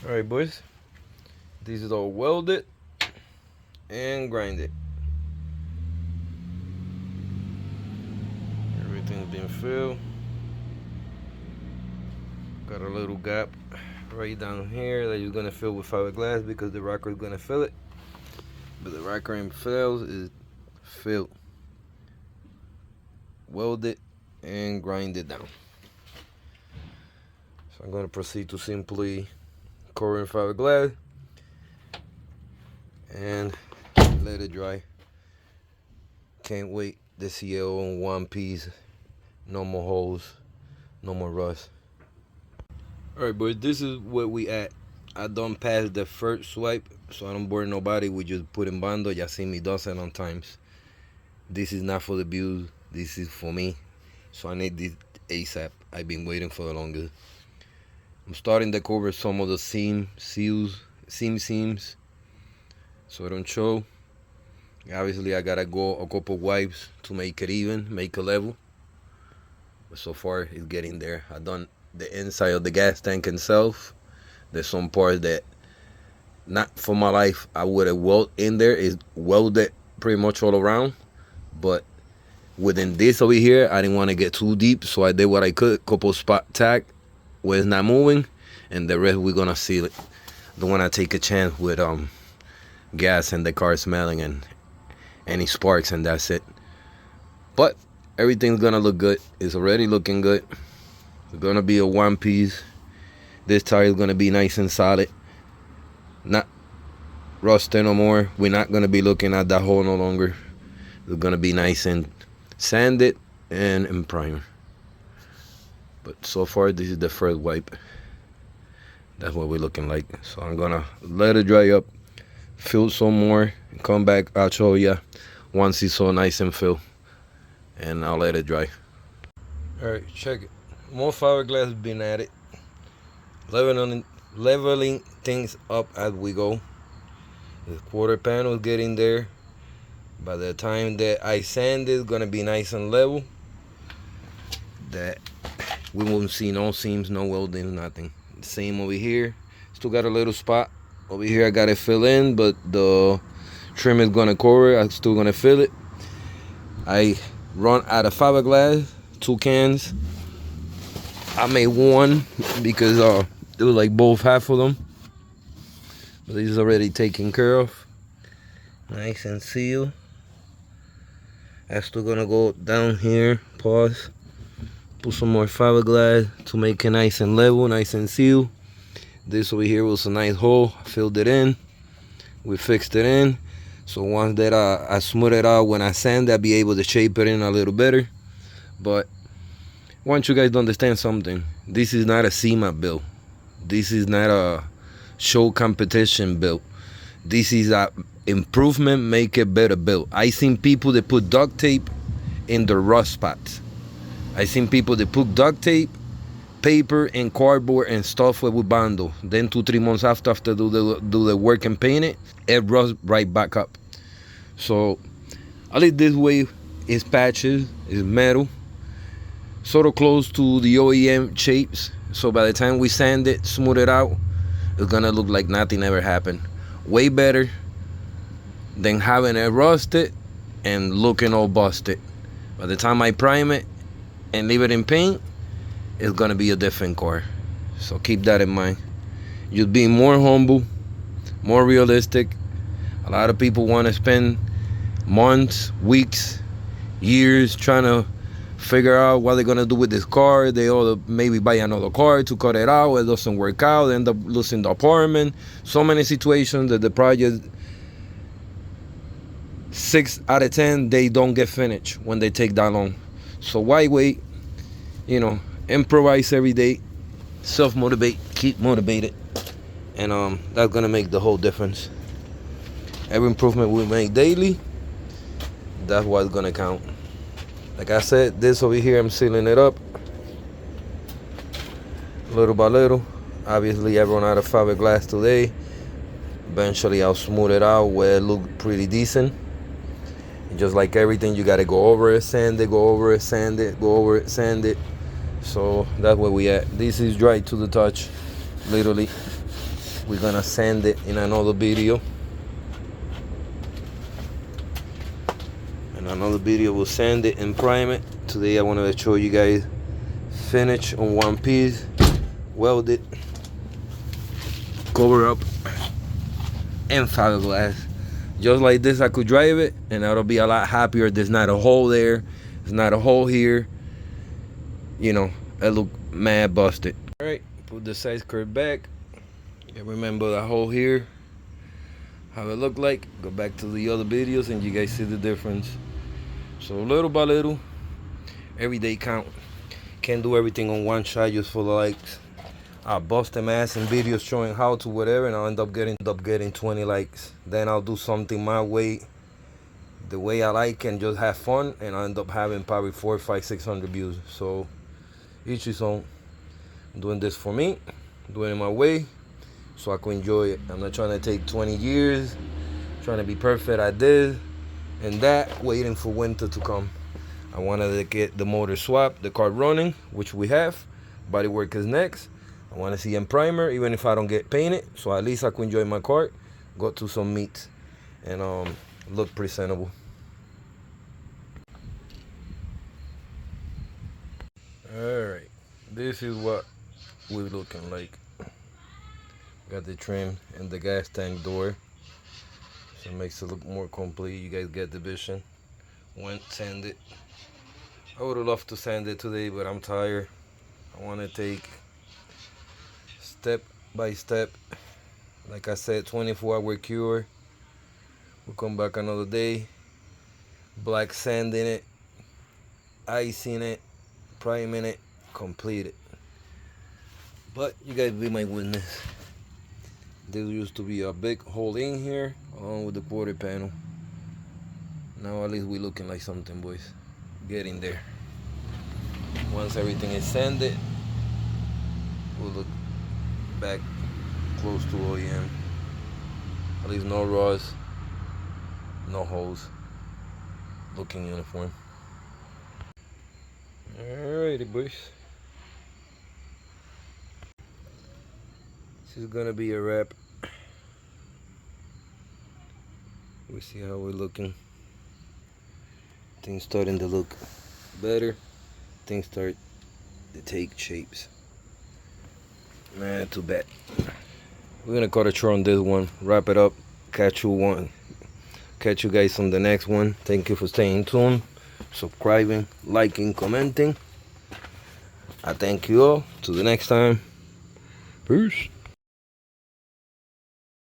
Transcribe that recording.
Alright, boys, this is all welded and grinded. Everything's been filled. Got a little gap right down here that you're gonna fill with fiberglass because the rocker is gonna fill it. But the rocker ain't filled, is filled, welded and grinded down. So I'm gonna proceed to simply cover in fiberglass and let it dry. Can't wait to see it all in one piece. No more holes, no more rust. Alright, boys, this is where we at. I done passed the first swipe, so I don't bore nobody. We just put in bando. Y'all see me dozing on times. This is not for the views. This is for me. So I need this ASAP. I've been waiting for the longest. I'm starting to cover some of the seams, so it don't show. Obviously, I gotta go a couple wipes to make it even, make it level. But so far, it's getting there. I done the inside of the gas tank itself. There's some parts that, not for my life, I would have welded in there. It's welded pretty much all around. But within this over here, I didn't want to get too deep, so I did what I could. Couple spot tack where it's not moving, and the rest we're gonna seal it. Don't want to take a chance with gas and the car smelling and any sparks, and that's it. But everything's gonna look good. It's already looking good. It's gonna be a one piece. This tire is gonna be nice and solid, not rusted no more. We're not gonna be looking at that hole no longer. It's gonna be nice and sanded and in primer. But so far, this is the first wipe. That's what we're looking like. So I'm gonna let it dry up, fill some more, and come back. I'll show you once it's so nice and filled, and I'll let it dry. All right, check it. More fiberglass has been added, leveling things up as we go. The quarter panel is getting there. By the time that I sand it, it's gonna be nice and level. That we won't see no seams, no welding, nothing. Same over here. Still got a little spot over here. I got to fill in, but the trim is gonna cover it. I'm still gonna fill it. I run out of fiberglass, 2 cans. I made one because it was like both half of them. But this is already taken care of. Nice and sealed. I'm still gonna go down here, pause, put some more fiberglass to make it nice and level, nice and sealed. This over here was a nice hole. I filled it in. We fixed it in. So once that I smooth it out, when I sand, I'll be able to shape it in a little better. But I want you guys to understand something. This is not a SEMA build. This is not a show competition build. This is a improvement, make it better build. I seen people that put duct tape in the rust spots. I seen people that put duct tape, paper, and cardboard and stuff with bando. Then 2-3 months after do the work and paint it, it rust right back up. So at least this way is patches, is metal, sort of close to the OEM shapes. So by the time we sand it, smooth it out, it's gonna look like nothing ever happened. Way better than having it rusted and looking all busted. By the time I prime it and leave it in paint, it's gonna be a different car. So keep that in mind. Just being more humble, more realistic. A lot of people want to spend months, weeks, years trying to figure out what they're gonna do with this car. They all maybe buy another car to cut it out. It doesn't work out. They end up losing the apartment. So many situations that the project, 6 out of 10, they don't get finished when they take that long. So why wait? You know, improvise every day, self-motivate, keep motivated, and that's gonna make the whole difference. Every improvement we make daily, that's what's gonna count. Like I said, this over here, I'm sealing it up little by little. Obviously, I run out of fiberglass today. Eventually, I'll smooth it out where it looks pretty decent. And just like everything, you gotta go over it, sand it, go over it, sand it, go over it, sand it. So that's where we at. This is dry to the touch, literally. we're gonna sand it in another video. In another video we'll sand it and prime it. Today I wanted to show you guys finish on one piece, weld it, cover up, and fiberglass. Just like this I could drive it and that'll be a lot happier. There's not a hole there, there's not a hole here. You know, it look mad busted. Alright, put the side skirt back. And remember the hole here, how it looked like. Go back to the other videos and you guys see the difference. So little by little, every day count. Can't do everything on one shot just for the likes. I'll bust them ass in videos showing how to whatever, and I'll end up getting 20 likes. Then I'll do something my way, the way I like, and just have fun, and I'll end up having probably 400, 500, 600 views. So each his own. I'm doing this for me, doing it my way, so I can enjoy it. I'm not trying to take 20 years, trying to be perfect at this and that, waiting for winter to come. I wanted to get the motor swapped, the car running, which we have. Bodywork is next. I want to see in primer, even if I don't get painted, so at least I can enjoy my car, go to some meets, and look presentable. Alright, this is what we're looking like. Got the trim and the gas tank door, so it makes it look more complete. You guys get the vision. Went sand it. I would have loved to sand it today, but I'm tired. I want to take step by step. Like I said, 24-hour cure. We'll come back another day. Black sand in it, ice in it, priming it, complete it. But you guys be my witness. There used to be a big hole in here along with the quarter panel. Now at least we're looking like something, boys. Getting there. Once everything is sanded, we'll look back close to OEM. At least no raws, no holes. Looking uniform. Alrighty, boys. This is gonna be a wrap. We see how we're looking. Things starting to look better. Things start to take shapes. Nah, too bad. We're gonna cut a short on this one. Wrap it up. Catch you guys on the next one. Thank you for staying tuned, subscribing, liking, commenting. I thank you all. Till the next time. Peace.